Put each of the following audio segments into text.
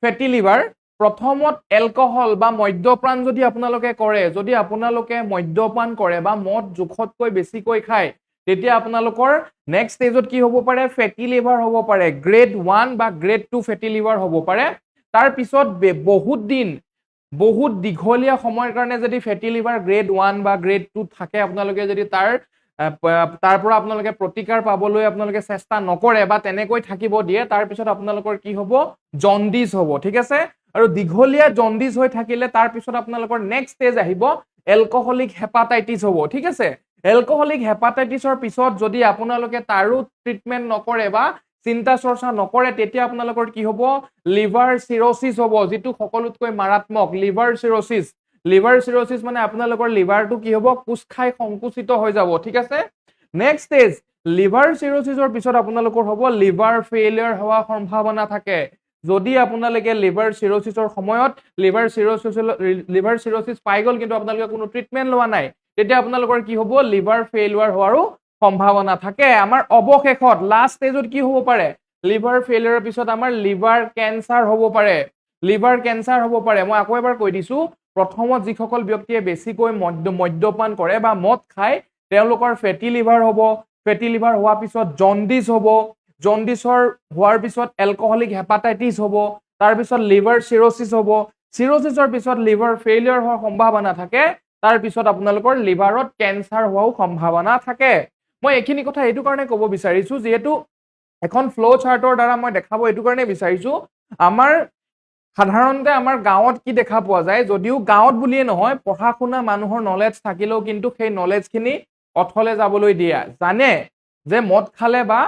ফেটি liver প্ৰথমত alcohol বা মদ্যপান যদি আপোনালোকে কৰে, যদি আপোনালোকে মদ্যপান কৰে বা মদ জোখতকৈ বেছিকৈ খায়, তেতিয়া আপোনালোকৰ নেক্সট ষ্টেজত কি হ'ব পাৰে, ফেটি লিভাৰ হ'ব পাৰে, গ্ৰেড 1 বা গ্ৰেড 2 ফেটি লিভাৰ হ'ব পাৰে। তাৰ পিছত বহুত দীঘলীয়া সময়ৰ কাৰণে যদি ফেটি লিভাৰ গ্ৰেড 1 বা গ্ৰেড 2 থাকে, আপোনালোকে যদি তাৰ পৰা আপোনালোকে প্ৰতিকাৰ পাবলৈ আপোনালোকে চেষ্টা নকৰে বা তেনেকৈ থাকিব দিয়ে, তাৰ পিছত আপোনালোকৰ কি হ'ব, জণ্ডিছ হ'ব। ঠিক আছে, আৰু দীঘলীয়া জণ্ডিছ হৈ থাকিলে তাৰ পিছত আপোনালোকৰ নেক্সট ষ্টেজ আহিব এলকহলিক হেপাটাইটিছ হ'ব। ঠিক আছে, এলকহলিক হেপাটাইটিছৰ পিছত যদি আপোনালোকে তাৰো ট্ৰিটমেণ্ট নকৰে বা চিন্তা চৰ্চা নকৰে, তেতিয়া আপোনালোকৰ কি হ'ব, লিভাৰ চিৰচিছ হ'ব, যিটো সকলোতকৈ মাৰাত্মক লিভাৰ চিৰচিছ। লিভাৰ চিৰচিছ মানে আপোনালোকৰ লিভাৰটো কি হ'ব, কোচ খাই সংকুচিত হৈ যাব। ঠিক আছে, নেক্সট ষ্টেজ লিভাৰ চিৰচিছৰ পিছত আপোনালোকৰ হ'ব লিভাৰ ফেইলিয়াৰ হোৱাৰ সম্ভাৱনা থাকে। যদি আপোনালোকে লিভাৰ চিৰচিছৰ সময়ত লিভাৰ চিৰচিছ পাই গ'ল কিন্তু আপোনালোকে কোনো ট্ৰিটমেণ্ট লোৱা নাই, তেতিয়া আপোনালোকৰ কি হ'ব, লিভাৰ ফেইলিয়াৰ হোৱাৰো সম্ভাৱনা থাকে। আমাৰ অৱশেষত লাষ্ট ষ্টেজত কি হ'ব পাৰে, লিভাৰ ফেইলিয়াৰৰ পিছত আমাৰ লিভাৰ কেঞ্চাৰ হ'ব পাৰে। লিভাৰ কেঞ্চাৰ হ'ব পাৰে। মই আকৌ এবাৰ কৈ দিছো, প্ৰথমত যিসকল ব্যক্তিয়ে বেছিকৈ মদ্যপান কৰে বা মদ খায়, তেওঁলোকৰ ফেটি লিভাৰ হ'ব। ফেটি লিভাৰ হোৱাৰ পিছত জণ্ডিছ হ'ব। জণ্ডিছৰ হোৱাৰ পিছত এলকহলিক হেপাটাইটিছ হ'ব। তাৰপিছত লিভাৰ চিৰচিছ হ'ব। চিৰচিছৰ পিছত লিভাৰ ফেইলিয়াৰ হোৱাৰ সম্ভাৱনা থাকে। তাৰপিছত আপোনালোকৰ লিভাৰত কেঞ্চাৰ হোৱাও সম্ভাৱনা থাকে। মই এইখিনি কথা এইটো কাৰণে ক'ব বিচাৰিছো, যিহেতু এখন ফ্ল' চাৰ্টৰ দ্বাৰা মই দেখাব এইটো কাৰণে বিচাৰিছো, আমাৰ সাধাৰণতে আমাৰ গাঁৱত কি দেখা পোৱা যায়, যদিও গাঁৱত বুলিয়ে নহয়, পঢ়া শুনা মানুহৰ নলেজ থাকিলেও কিন্তু সেই নলেজখিনি অথলে যাবলৈ দিয়া, জানে যে মদ খালে বা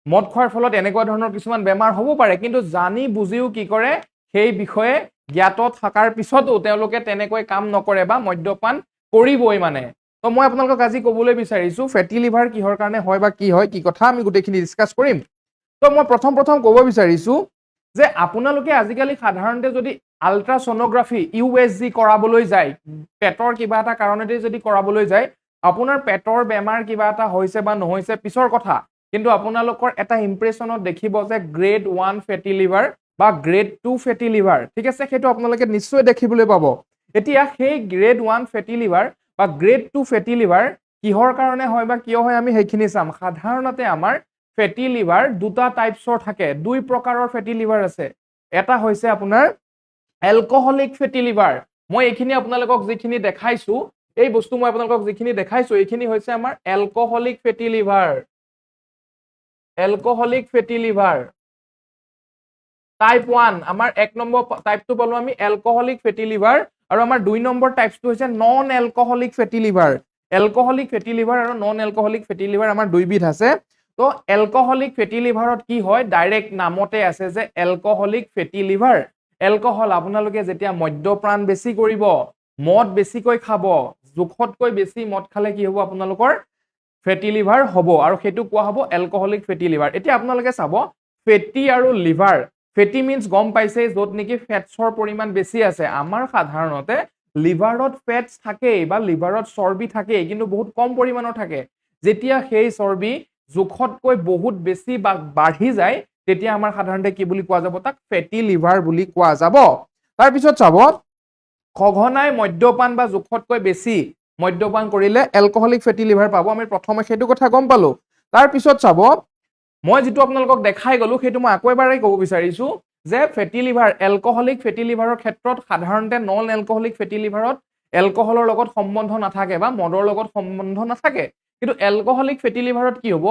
মদ খোৱাৰ ফলত এনেকুৱা ধৰণৰ কিছুমান বেমাৰ হ'ব পাৰে, কিন্তু জানি বুজিও কি কৰে, সেই বিষয়ে জ্ঞাত থকাৰ পিছতো তেওঁলোকে তেনেকৈ কাম নকৰে বা মদ্যপান কৰিবই মানে। তো মই আপোনালোকক আজি ক'বলৈ বিচাৰিছো ফেটি লিভাৰ কিহৰ কাৰণে হয় বা কি হয়, কি কথা আমি গোটেইখিনি ডিছকাছ কৰিম। তো মই প্ৰথম ক'ব বিচাৰিছো যে আপোনালোকে আজিকালি সাধাৰণতে যদি আল্ট্ৰাছ'ন'গ্ৰাফি USG কৰাবলৈ যায়, পেটৰ কিবা এটা কাৰণতে যদি কৰাবলৈ যায়, আপোনাৰ পেটৰ বেমাৰ কিবা এটা হৈছে বা নহৈছে পিছৰ কথা, কিন্তু আপোনালোকৰ এটা ইমপ্ৰেছনত দেখিব যে গ্ৰেড 1 ফেটি লিভাৰ বা গ্ৰেড 2 ফেটি লিভাৰ। ঠিক আছে, সেইটো আপোনালোকে নিশ্চয় দেখিবলৈ পাব। এতিয়া সেই গ্ৰেড 1 ফেটি লিভাৰ বা গ্ৰেড 2 ফেটি লিভাৰ কিহৰ কাৰণে হয় বা কিয় হয় আমি সেইখিনি চাম। সাধাৰণতে আমাৰ ফেটি লিভাৰ দুটা টাইপছৰ থাকে, দুই প্ৰকাৰৰ ফেটি লিভাৰ আছে। এটা হৈছে আপোনাৰ এলকহলিক ফেটি লিভাৰ। মই এইখিনি আপোনালোকক যিখিনি দেখাইছো, এই বস্তু মই আপোনালোকক যিখিনি দেখাইছো, এইখিনি হৈছে আমাৰ এলকহলিক ফেটি লিভাৰ। এলকহলিক ফেটি লিভাৰ টাইপ 1, আমাৰ 1 নম্বৰ টাইপটো পালো আমি এলকহলিক ফেটি লিভাৰ, আৰু আমাৰ 2 নম্বৰ টাইপটো হৈছে নন এলকহলিক ফেটি লিভাৰ। এলকহলিক ফেটি লিভাৰ আৰু নন এলকহলিক ফেটি লিভাৰ আমাৰ দুইবিধ আছে। তো এলকহলিক ফেটি লিভাৰত কি হয়, ডাইৰেক্ট নামতে আছে যে এলকহলিক ফেটি লিভাৰ। এলকহল, আপোনালোকে যেতিয়া মদ্যপান বেছি কৰিব, মদ বেছিকৈ খাব, জোখতকৈ বেছি মদ খালে কি হ'ব, আপোনালোকৰ ফেটি লিভাৰ হ'ব, আৰু সেইটো কোৱা হ'ব এলকহলিক ফেটি লিভাৰ। এতিয়া আপোনালোকে চাব, ফেটি আৰু লিভাৰ, ফেটি মিনছ গম পাইছে, য'ত নেকি ফেটছৰ পৰিমাণ বেছি আছে। আমাৰ সাধাৰণতে লিভাৰত ফেটছ থাকেই বা লিভাৰত চৰ্বি থাকেই, কিন্তু বহুত কম পৰিমাণৰ থাকে। যেতিয়া সেই চৰ্বি জোখতকৈ বহুত বেছি বাঢ়ি যায়, তেতিয়া আমাৰ সাধাৰণতে কি বুলি কোৱা যাব, তাক ফেটি লিভাৰ বুলি কোৱা যাব। তাৰপিছত চাব, সঘনাই মদ্যপান বা জোখতকৈ বেছি মদ্যপান কৰিলে এলকহলিক ফেটি লিভাৰ পাব। আমি প্ৰথমে সেইটো কথা গম পালো। তাৰপিছত চাব, মই যিটো আপোনালোকক দেখাই গলো সেইটো মই আকৌ এবাৰেই ক'ব বিচাৰিছো যে ফেটি লিভাৰ, এলকহলিক ফেটি লিভাৰৰ ক্ষেত্ৰত সাধাৰণতে নন এলকহলিক ফেটি লিভাৰত এলকহলৰ লগত সম্বন্ধ নাথাকে বা মদৰ লগত সম্বন্ধ নাথাকে। কিন্তু এলকহলিক ফেটি লিভাৰত কি হ'ব,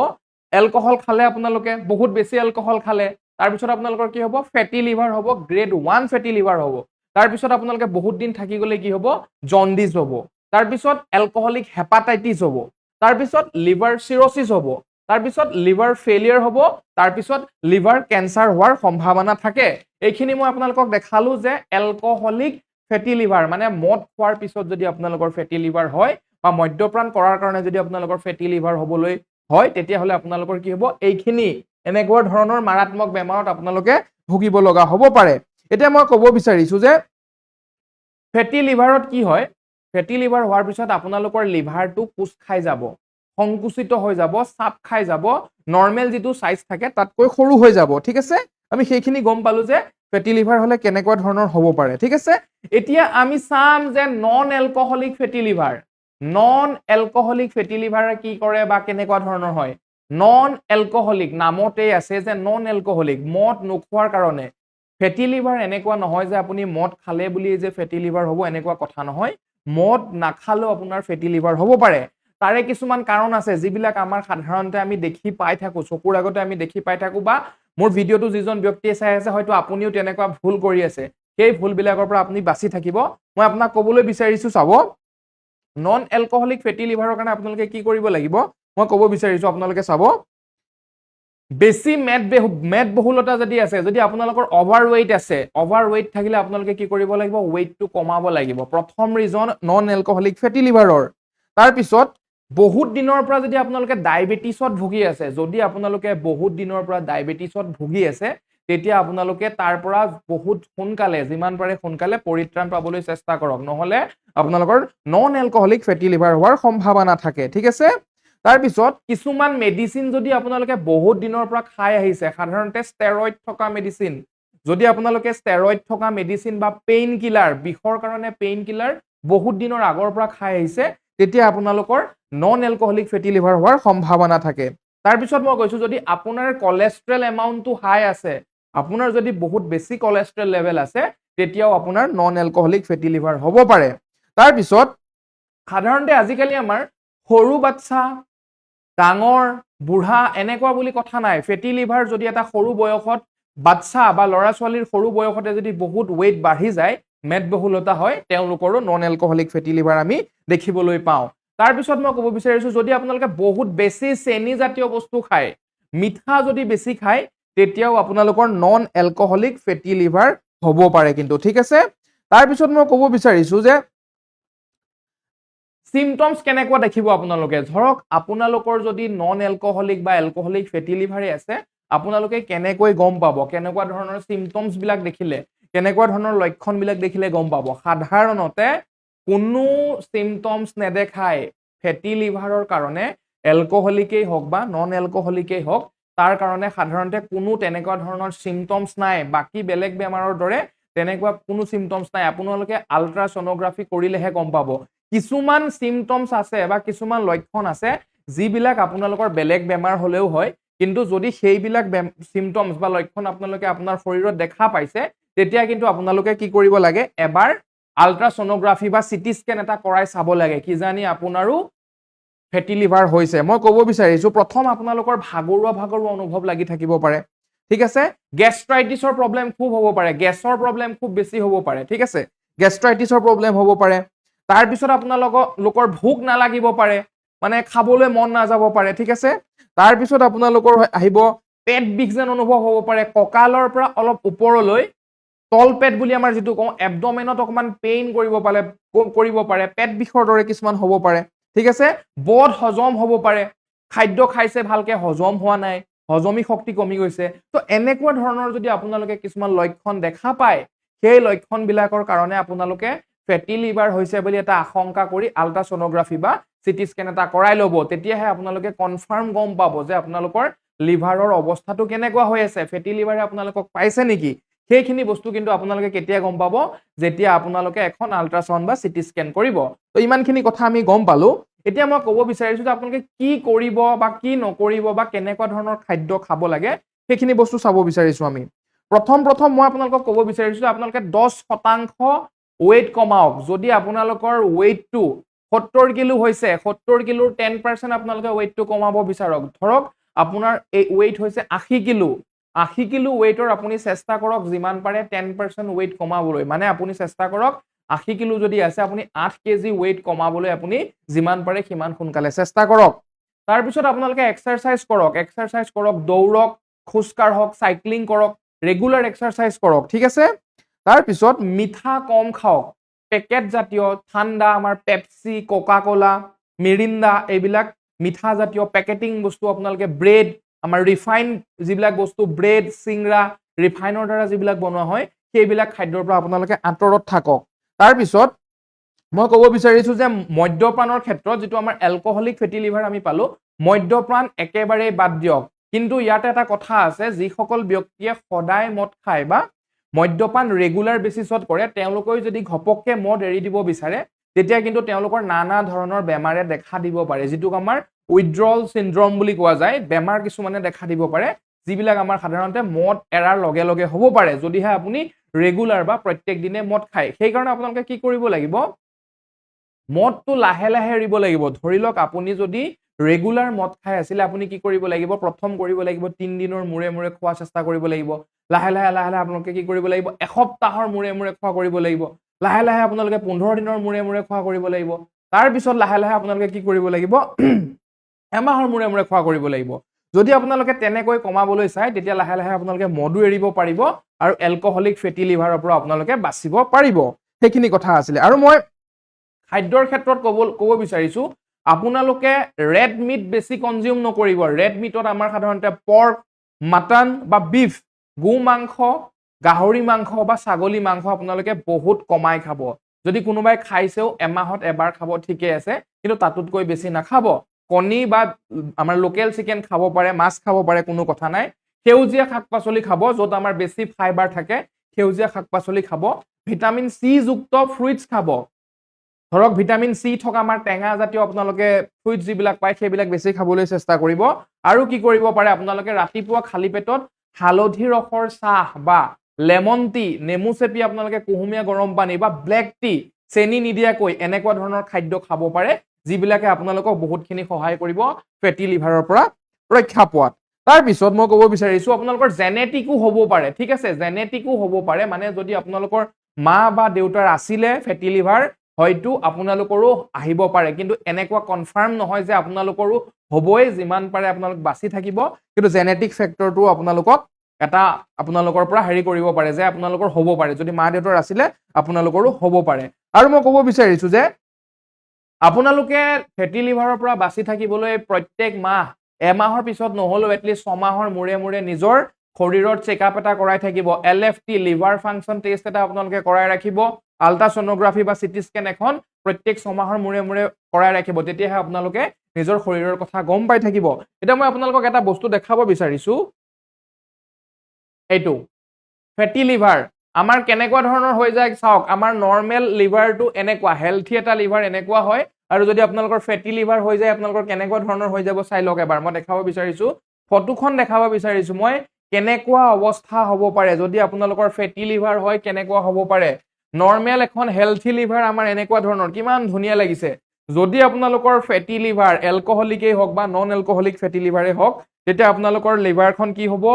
এলকহল খালে আপোনালোকে, বহুত বেছি এলকহল খালে, তাৰপিছত আপোনালোকৰ কি হ'ব, ফেটি লিভাৰ হ'ব, গ্ৰেড 1 ফেটি লিভাৰ হ'ব। তাৰপিছত আপোনালোকে বহুত দিন থাকি গ'লে কি হ'ব, জণ্ডিছ হ'ব। তাৰপিছত এলকহলিক হেপাটাইটিছ হ'ব। তাৰপিছত লিভাৰ চিৰচিছ হ'ব। তাৰপিছত লিভাৰ ফেইলিয়াৰ হ'ব। তাৰপিছত লিভাৰ কেঞ্চাৰ হোৱাৰ সম্ভাৱনা থাকে। এইখিনি মই আপোনালোকক দেখালো যে এলকহলিক ফেটি লিভাৰ মানে মদ খোৱাৰ পিছত যদি আপোনালোকৰ ফেটি লিভাৰ হয় বা মদ্যপান কৰাৰ কাৰণে যদি আপোনালোকৰ ফেটি লিভাৰ হ'বলৈ হয়, তেতিয়াহ'লে আপোনালোকৰ কি হ'ব, এইখিনি এনেকুৱা ধৰণৰ মাৰাত্মক বেমাৰত আপোনালোকে ভুগিব লগা হ'ব পাৰে। এতিয়া মই ক'ব বিচাৰিছো যে ফেটি লিভাৰত কি হয়, ফেটি লিভাৰ হোৱাৰ পিছত আপোনালোকৰ লিভাৰটো কোচ খাই যাব, সংকুচিত হৈ যাব, চাপ খাই যাব, নৰ্মেল যিটো চাইজ থাকে তাতকৈ সৰু হৈ যাব। ঠিক আছে, আমি সেইখিনি গম পালো যে ফেটি লিভাৰ হলে কেনেকুৱা ধৰণৰ হ'ব পাৰে ঠিক আছে এতিয়া আমি চাম যে নন এলকহলিক ফেটি লিভাৰ নন এলকহলিক ফেটি লিভাৰ কি কৰে বা কেনেকুৱা ধৰণৰ হয় নন এলকহলিক নামতেই আছে যে নন এলকহলিক মদ নোখোৱাৰ কাৰণে ফেটি লিভাৰ এনেকুৱা নহয় যে আপুনি মদ খালে বুলি যে ফেটি লিভাৰ হ'ব এনেকুৱা কথা নহয় মদ নাখালেও আপোনাৰ ফেটি লিভাৰ হ'ব পাৰে তাৰে কিছুমান কাৰণ আছে যিবিলাক আমাৰ সাধাৰণতে আমি দেখি পাই থাকো চকুৰ আগতে আমি দেখি পাই থাকো বা মোৰ ভিডিওটো যিজন ব্যক্তিয়ে চাই আছে হয়তো আপুনিও তেনেকুৱা ভুল কৰি আছে সেই ভুলবিলাকৰ পৰা আপুনি বাচি থাকিব মই আপোনাক ক'বলৈ বিচাৰিছো চাব নন এলকহলিক ফেটি লিভাৰৰ কাৰণে আপোনালোকে কি কৰিব লাগিব মই ক'ব বিচাৰিছো আপোনালোকে চাব বেছি মেদ বহুলতা যদি আছে যদি আপোনালোকৰ ওভাৰৱেইট আছে ওভাৰৱেইট থাকিলে আপোনালোকে কি কৰিব লাগিব ওয়েটটো কমাব লাগিব প্ৰথম ৰিজন নন এলকহলিক ফেটি লিভাৰৰ তাৰ পিছত বহুত দিনৰ পৰা যদি আপোনালোকে ডায়াবেটিছত ভুগি আছে যদি আপোনালোকে বহুত দিনৰ পৰা ডায়াবেটিছত ভুগি আছে তেতিয়া আপোনালোকে তাৰ পৰা বহুত সোনকালে যিমান পাৰে সোনকালে পৰিত্ৰাণ পাবলৈ চেষ্টা কৰক নহলে আপোনালোকৰ নন এলকহলিক ফেটি লিভাৰ হোৱাৰ সম্ভাৱনা থাকে ঠিক আছে তাৰ পিছত কিছুমান মেডিসিন যদি আপোনালোকে বহুত দিনৰ পৰা খাই আহিছে সাধাৰণতে ষ্টেৰয়েড থকা মেডিসিন যদি আপোনালোকে ষ্টেৰয়েড থকা মেডিসিন বা পেইন কিলাৰ বিষৰ কাৰণে পেইন কিলাৰ বহুত দিনৰ আগৰ পৰা খাই আহিছে তেতিয়া আপোনালোকৰ নন এলকহলিক ফেটি লিভাৰ হোৱাৰ সম্ভাৱনা থাকে তাৰ পিছত মই কৈছো যদি আপোনাৰ কোলেষ্ট্ৰল এমাউন্টটো হাই আছে আপোনাৰ যদি বহুত বেছি কোলেষ্ট্ৰল লেভেল আছে তেতিয়াও আপোনাৰ নন এলকহলিক ফেটি লিভাৰ হ'ব পাৰে তাৰ পিছত সাধাৰণতে আজিকালি আমাৰ সৰু বাচ্চা ডাঙৰ বুঢ়া এনেকুৱা বুলি কথা নাই ফেটি লিভাৰ যদি এটা সৰু বয়সত বাচ্চা বা ল'ৰা ছোৱালীৰ সৰু বয়সতে যদি বহুত ওয়েট বাঢ়ি যায় মেদবহুলতা হয় তেওঁলোকৰো নন এলকহলিক ফেটি লিভাৰ আমি দেখিবলৈ পাওঁ তাৰ পিছত মই ক'ব বিচাৰিছো যদি আপোনালোকে বহুত বেছি চেনি জাতীয় বস্তু খায় মিঠা যদি বেছি খায় তেতিয়াও আপোনালোকৰ নন এলকহলিক ফেটি লিভাৰ হ'ব পাৰে কিন্তু ঠিক আছে তাৰ পিছত মই ক'ব বিচাৰিছো যে সিমটমস কেনেকুৱা দেখিব আপোনালোকে ধৰক আপোনালোকৰ যদি নন এলকহলিক বা এলকহলিক ফেটি লিভাৰ আছে আপোনালোকে কেনেকৈ গম পাব কেনেকুৱা ধৰণৰ সিমটমস বিলাক দেখিলে কেনেকুৱা ধৰণৰ লক্ষণ বিলাক দেখিলে গম পাব সাধাৰণতে কোনো সিমটমস নেদেখায় ফেটি লিভাৰৰ কাৰণে এলকহলিকেই হওক বা নন এলকহলিকেই হওক তাৰ কাৰণে সাধাৰণতে কোনো তেনেকুৱা ধৰণৰ সিমটমস নাই বাকি বেলেগ বেমাৰৰ দৰে তেনেকুৱা কোনো সিমটমস নাই আপোনালোকে আল্ট্ৰাসনোগ্ৰাফি কৰিলেহে গম পাব কিছুমান সিমটমস আছে বা কিছুমান লক্ষণ আছে যিবিলাক আপোনালোকৰ বেলেগ বেমাৰ হলেও হয় কিন্তু যদি সেইবিলাক সিমটমস বা লক্ষণ আপোনালোকে আপোনাৰ শৰীৰত দেখা পাইছে তেতিয়া কিন্তু আপোনালোকে কি কৰিব লাগে এবাৰ আল্ট্ৰাসনোগ্ৰাফি বা সিটি স্ক্যান এটা কৰাই চাব লাগে কি জানি আপোনাৰো ফেটি লিভাৰ হৈছে মই ক'ব বিচাৰিছো প্ৰথম আপোনালোকৰ ভাগৰুৱা অনুভৱ লাগি থাকিব পাৰে ঠিক আছে গেষ্ট্ৰাইটিছৰ প্ৰবলেম খুব হ'ব পাৰে গেছৰ প্ৰবলেম খুব বেছি হ'ব পাৰে ঠিক আছে গেষ্ট্ৰাইটিছৰ প্ৰবলেম হ'ব পাৰে তাৰ পিছত আপোনালোকৰ ভোক নালাগিব পাৰে মানে খাবলৈ মন নাযাব পাৰে ঠিক আছে তাৰ পিছত আপোনালোকৰ আহিব পেট বিষ যেন অনুভৱ হ'ব পাৰে কঁকালৰ পৰা অলপ ওপৰলৈ তল পেট বুলি আমাৰ যেটো কওঁ এবডমেনত অকমান পেইন কৰিব পাৰে পেট বিষৰ দৰে কিছুমান হ'ব পাৰে ঠিক আছে বদ হজম হ'ব পাৰে খাদ্য খাইছে ভালকে হজম হোৱা নাই হজমি শক্তি কমি গৈছে তো এনেকুৱা ধৰণৰ যদি আপোনালোকে কিছুমান লক্ষণ দেখা পায় সেই লক্ষণ বিলাকৰ কাৰণে আপোনালোকে ফেটি লিভাৰ হৈছে বুলি এটা আশংকা কৰি আল্ট্ৰাসনোগ্ৰাফি বা সিটি স্ক্যান এটা কৰাই ল'ব তেতিয়াহে আপোনালোকে কনফাৰ্ম গম পাব যে আপোনালোকৰ লিভাৰৰ অৱস্থাটো কেনেকুৱা হৈ আছে ফেটি লিভাৰে আপোনালোকক পাইছে নেকি সেইখিনি বস্তু কিন্তু আপোনালোকে কেতিয়া গম পাব যেতিয়া আপোনালোকে এখন আল্ট্ৰাসাউন্ড বা সিটি স্ক্যান কৰিব তো ইমানখিনি কথা আমি গম পালো এতিয়া মই ক'ব বিচাৰিছো যে আপোনালোকে কি কৰিব বা কি নকৰিব বা কেনেকুৱা ধৰণৰ খাদ্য খাব লাগে সেইখিনি বস্তু চাব বিচাৰিছো আমি প্ৰথম মই আপোনালোকক ক'ব বিচাৰিছো আপোনালোকে 10% ওয়েট কমাওক যদি আপোনালোকৰ ওয়েটটো 70 কিলো হৈছে 70 কিলোৰ 10% আপোনালোকে ওয়েটটো কমাব বিচাৰক ধৰক আপোনাৰ এই ওয়েট হৈছে 80 কিলো 80 কিলো ওয়েটৰ আপুনি চেষ্টা কৰক যিমান পাৰে 10% ওয়েট কমাবলৈ মানে আপুনি চেষ্টা কৰক 80 কিলো যদি আছে আপুনি 8 কেজি ওয়েট কমাবলৈ আপুনি যিমান পাৰে সিমান সোনকালে চেষ্টা কৰক তাৰ পিছত আপোনালোকে এক্সাৰসাইজ কৰক দৌৰক খোজকাঢ়ক সাইক্লিং কৰক ৰেগুলাৰ এক্সাৰসাইজ কৰক ঠিক আছে তাৰ পিছত মিঠা কম খাওক পেকেট জাতীয় ঠাণ্ডা আমাৰ পেপসি কোকা কোলা মিৰিণ্ডা এইবিলাক মিঠা জাতীয় পেকেটিং বস্তু আপোনালোকে ব্ৰেড আমাৰ ৰিফাইন যিবিলাক বস্তু ব্ৰেড সিংৰা ৰিফাইনৰ দ্বাৰা যিবিলাক বনোৱা হয় সেইবিলাক খাদ্যৰ পৰা আপোনালোকে আঁতৰত থাকক তাৰ পিছত মই ক'ব বিচাৰিছো যে মদ্যপানৰ ক্ষেত্ৰত যেটো আমাৰ এলকহলিক ফেটি লিভাৰ আমি পালো মদ্যপান একেবাৰে বাদ দিয়ক কিন্তু ইয়াতে এটা কথা আছে যিসকল ব্যক্তিয়ে সদায় মদ খায় বা মদ্যপান ৰেগুলাৰ বেচিছত কৰে তেওঁলোকেও যদি ঘপককে মদ এৰি দিব বিচাৰে তেতিয়া কিন্তু তেওঁলোকৰ নানা ধৰণৰ বেমাৰে দেখা দিব পাৰে যেটোক আমাৰ উইথড্ৰল সিনড্ৰম বুলি কোৱা যায় বেমাৰ কিছুমানে দেখা দিব পাৰে যিবিলাক আমাৰ সাধাৰণতে মদ এৰাৰ লগে লগে হ'ব পাৰে যদিহে আপুনি ৰেগুলাৰ বা প্ৰত্যেক দিনে মদ খায় সেই কাৰণে আপোনালোকে কি কৰিব লাগিব মদটো লাহে লাহে এৰিব লাগিব ধৰি লওক আপুনি যদি ৰেগুলাৰ মদ খাই আছিল আপুনি কি কৰিব লাগিব প্ৰথম কৰিব লাগিব 3 দিনৰ মূৰে মূৰে খোৱা চেষ্টা কৰিব লাগিব লাহে লাহে আপোনালোকে কি কৰিব লাগিব এসপ্তাহৰ মূৰে মূৰে খোৱা কৰিব লাগিব লাহে লাহে আপোনালোকে 15 দিনৰ মূৰে মূৰে খোৱা কৰিব লাগিব তাৰ পিছত লাহে লাহে আপোনালোকে কি কৰিব লাগিব এমাহৰ মূৰে মূৰে খোৱা কৰিব লাগিব যদি আপোনালোকে তেনেকৈ কমাবলৈ চাই তেতিয়া লাহে লাহে আপোনালোকে মদু এৰিব পাৰিব আৰু এলকহলিক ফেটি লিভাৰৰ পৰা আপোনালোকে বাচিব পাৰিব সেইখিনি কথা আছিল আৰু মই খাদ্যৰ ক্ষেত্ৰত ক'ব বিচাৰিছো আপোনালোকে ৰেড মিট বেছি কনজিউম নকৰিব ৰেড মিটত আমাৰ সাধাৰণতে পৰ্ক মাটন বা বিফ গু মাংস গাহৰি মাংস বা ছাগলী মাংস আপোনালোকে বহুত কমাই খাব যদি কোনোবাই খাইছেও এমাহত এবাৰ খাব ঠিকে আছে কিন্তু তাতোতকৈ বেছি নাখাব কণী বা আমাৰ লোকেল চিকেন খাব পাৰে মাছ খাব পাৰে কোনো কথা নাই সেউজীয়া শাক-পাচলি খাব যত আমাৰ বেছি ফাইবাৰ থাকে সেউজীয়া শাক-পাচলি খাব ভিটামিন সি যুক্ত ফ্ৰুইটস খাব ধৰক ভিটামিন সি থকা আমাৰ টেঙা জাতীয় আপোনালোকে ফ্ৰুইটস যিবিলাক পায় সেইবিলাক বেছি খাবলৈ চেষ্টা কৰিব আৰু কি কৰিব পাৰে আপোনালোকে ৰাতিপুৱা খালি পেটত হালধি ৰসৰ চাহ বা লেমন টি নেমু চেপি আপোনালোকে কুহুমীয়া গৰম পানী বা ব্লেক টি চেনি নিদিয়াকৈ এনেকুৱা ধৰণৰ খাদ্য খাব পাৰে যিবিলাকে আপোনালোকক বহুতখিনি সহায় কৰিব ফেটি লিভাৰৰ পৰা ৰক্ষা পোৱাত তাৰ পিছত মই ক'ব বিচাৰিছো আপোনালোকৰ জেনেটিকো হ'ব পাৰে ঠিক আছে জেনেটিকো হ'ব পাৰে মানে যদি আপোনালোকৰ মা বা দেউতাৰ আছিলে ফেটি লিভাৰ হয়তো আপোনালোকৰো আহিব পাৰে কিন্তু এনেকুৱা কনফাৰ্ম নহয় যে আপোনালোকৰো হ'বই যিমান পাৰে আপোনালোক বাচি থাকিব কিন্তু জেনেটিক ফেক্টৰটো আপোনালোকক এটা আপোনালোকৰ পৰা হেৰি কৰিব পাৰে যে আপোনালোকৰ হ'ব পাৰে যদি মা দেউতাৰ আছিলে আপোনালোকৰো হ'ব পাৰে আৰু মই ক'ব বিচাৰিছো যে আপোনালোকে ফেটি লিভাৰৰ পৰা বাচি থাকিবলৈ প্ৰত্যেক মাহ এমাহৰ পিছত নহলেও এটলিষ্ট 6 মাহৰ মূৰে মূৰে নিজৰ শৰীৰৰ চেকআপ এটা কৰাই থাকিব এলএফটি লিভাৰ ফাংচন টেষ্ট এটা আপোনালোকে কৰাই ৰাখিব আল্ট্ৰাছনোগ্ৰাফি বা সিটি স্কেন এখন প্ৰত্যেক 6 মাহৰ মূৰে মূৰে কৰাই ৰাখিব তেতিয়াহে আপোনালোকে নিজৰ শৰীৰৰ কথা গম পাই থাকিব এটা মই আপোনালোকক এটা বস্তু দেখাব বিচাৰিছো এইটো ফেটি লিভাৰ আমাৰ কেনেকুৱা ধৰণৰ হৈ যায় চাওক আমাৰ নৰমেল লিভাৰটো এনেকুৱা হেলথি এটা লিভাৰ এনেকুৱা হয় আৰু যদি আপোনালোকৰ ফেটি লিভাৰ হৈ যায় আপোনালোকৰ কেনেকুৱা ধৰণৰ হৈ যাব চাই লওক এবাৰ মই দেখাব বিচাৰিছো ফটোখন দেখাব বিচাৰিছো মই কেনেকুৱা অৱস্থা হ'ব পাৰে যদি আপোনালোকৰ ফেটি লিভাৰ হয় কেনেকুৱা হ'ব পাৰে নৰমেল এখন হেলথি লিভাৰ আমাৰ এনেকুৱা ধৰণৰ কিমান ধুনীয়া লাগিছে যদি আপোনালোকৰ ফেটি লিভাৰ এলকহলিকেই হওক বা নন এলকহলিক ফেটি লিভাৰে হওক তেতিয়া আপোনালোকৰ লিভাৰখন কি হ'ব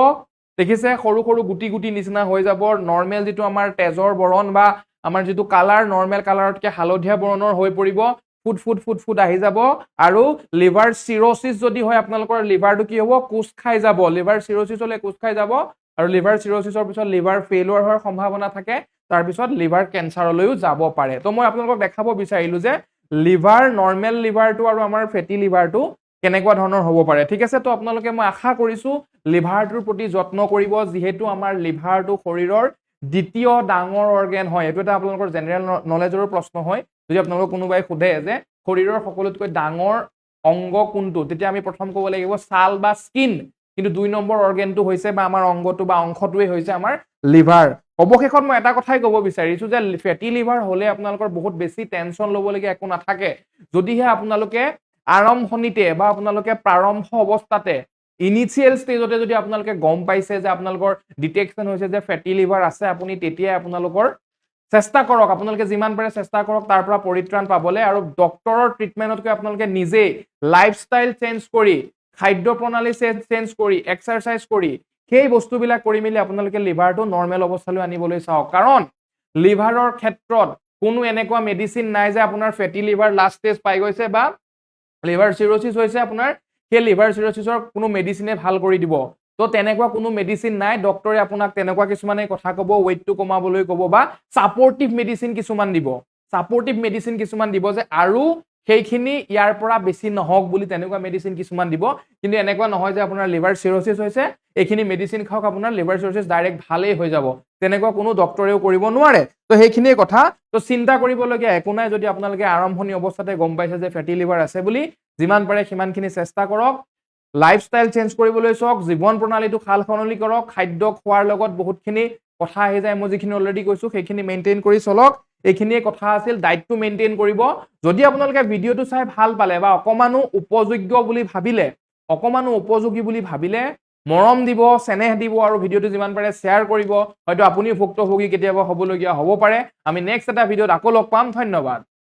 দেখিছে সৰু সৰু গুটি গুটি নিচিনা হৈ যাব নৰমেল যেটো আমাৰ তেজৰ বৰণ বা আমাৰ যেটো কালাৰ নৰমেল কালাৰতকে হালধীয়া বৰণৰ হৈ পৰিব ফুট আহি যাব আৰু লিভাৰ সিৰোসিস যদি হয় আপোনালোকৰ লিভাৰটো কি হ'ব কোষ খাই যাব লিভাৰ সিৰোসিস হলে কোষ খাই যাব আৰু লিভাৰ সিৰোসিসৰ পিছত লিভাৰ ফেইলিউৰ হোৱাৰ সম্ভাৱনা থাকে তাৰ পিছত লিভাৰ কেন্সাৰলৈও যাব পাৰে তো মই আপোনালোকক দেখাব বিচাৰিলো যে লিভাৰ নৰমেল লিভাৰটো আৰু আমাৰ ফেটি লিভাৰটো কেনেকুৱা ধৰণৰ হ'ব পাৰে ঠিক আছে তো আপোনালোকে মই আশা কৰিছো লিভাৰটোৰ প্ৰতি যত্ন কৰিব যিহেতু আমাৰ লিভাৰটো শৰীৰৰ দ্বিতীয় ডাঙৰ অৰ্গেন হয় এটো এটা আপোনালোকৰ জেনেৰেল নলেজৰ প্ৰশ্ন হয় যদি আপোনালোক কোনোবাই খুদে যে শৰীৰৰ সকলোতকৈ ডাঙৰ অংগ কোনটো তেতিয়া আমি প্ৰথম ক'ব লাগিব ছাল বা স্কিন কিন্তু 2 নম্বৰ অৰ্গেনটো হৈছে বা আমাৰ অংগটো বা অংশটোৱে হৈছে আমাৰ লিভাৰ অৱশেষত মই এটা কথাই ক'ব বিচাৰিছো যে ফেটি লিভাৰ হলে আপোনালোকৰ বহুত বেছি টেনচন ল'বলগীয়া একো নাথাকে যদিহে আপোনালোকে আৰম্ভণিতে বা আপোনালোকে প্ৰাৰম্ভ অৱস্থাতে ইনিশিয়েল ষ্টেজতে যদি আপোনালোকে গম পাইছে যে আপোনালোকৰ ডিটেকচন হৈছে যে ফেটি লিভাৰ আছে আপুনি তেতিয়া আপোনালোকৰ চেষ্টা কৰক আপোনালোকে যিমান পাৰে চেষ্টা কৰক তাৰ পৰা পৰিত্ৰাণ পাবলৈ আৰু ডক্টৰৰ ট্ৰিটমেন্টতকৈ আপোনালোকে নিজে লাইফষ্টাইল চেঞ্জ কৰি খাদ্য প্ৰণালী চেঞ্জ কৰি এক্সাৰসাইজ কৰি সেই বস্তুবিলাক কৰি মিলি আপোনালোকে লিভাৰটো নৰমেল অৱস্থালৈ আনিবলৈ চাওক কাৰণ লিভাৰৰ ক্ষেত্ৰত কোনো এনেকুৱা মেডিচিন নাই যে আপোনাৰ ফেটি লিভাৰ লাষ্ট ষ্টেজ পাই গৈছে বা লিভাৰ সিৰোসিস হৈছে আপোনাৰ সেই লিভাৰ সিৰোসিসৰ কোনো মেডিচিনে ভাল কৰি দিব তো তেনেকুৱা কোনো মেডিচিন নাই ডক্টৰে আপোনাক তেনেকুৱা কিছুমানে কথা ক'ব ওয়েটটো কমাবলৈ ক'ব বা সাপোৰ্টিভ মেডিচিন কিছুমান দিব যে আৰু সেইখিনি ইয়াৰ পৰা বেছি নহওক বুলি তেনেকুৱা মেডিচিন কিছুমান দিব কিন্তু এনেকুৱা নহয় যে আপোনাৰ লিভাৰ সিৰোসিস হৈছে এইখিনি মেডিচিন খাওক আপোনাৰ লিভাৰ সিৰোসিস ডাইৰেক্ট ভালেই হৈ যাব তেনেকুৱা কোনো ডক্টৰেও কৰিব নোৱাৰে তো সেইখিনিয়ে কথা তো চিন্তা কৰিবলগীয়া একো নাই যদি আপোনালোকে আৰম্ভণি অৱস্থাতে গম পাইছে যে ফেটি লিভাৰ আছে বুলি যিমান পাৰে সিমানখিনি চেষ্টা কৰক লাইফষ্টাইল চেঞ্জ কৰিবলৈ চাওক জীৱন প্ৰণালীটো খাল খনলি কৰক খাদ্য খোৱাৰ লগত বহুতখিনি কথা আহি যায় মই যিখিনি অলৰেডি কৈছো সেইখিনি মেইনটেইন কৰি চলক এইখিনিয়ে কথা আছিল ডায়েটটো মেইনটেইন কৰিব যদি আপোনালোকে ভিডিঅটো চাই ভাল পালে বা অকমানো উপযোগ্য বুলি ভাবিলে অকমানো উপযোগী বুলি ভাবিলে মৰম দিব চেনেহ দিব আৰু ভিডিঅটো যিমান পাৰে শ্বেয়াৰ কৰিব হয়তো আপুনিও ভুক্তভোগী কেতিয়াবা হ'বলগীয়া হ'ব পাৰে আমি নেক্সট এটা ভিডিঅ'ত আকৌ লগ পাম ধন্যবাদ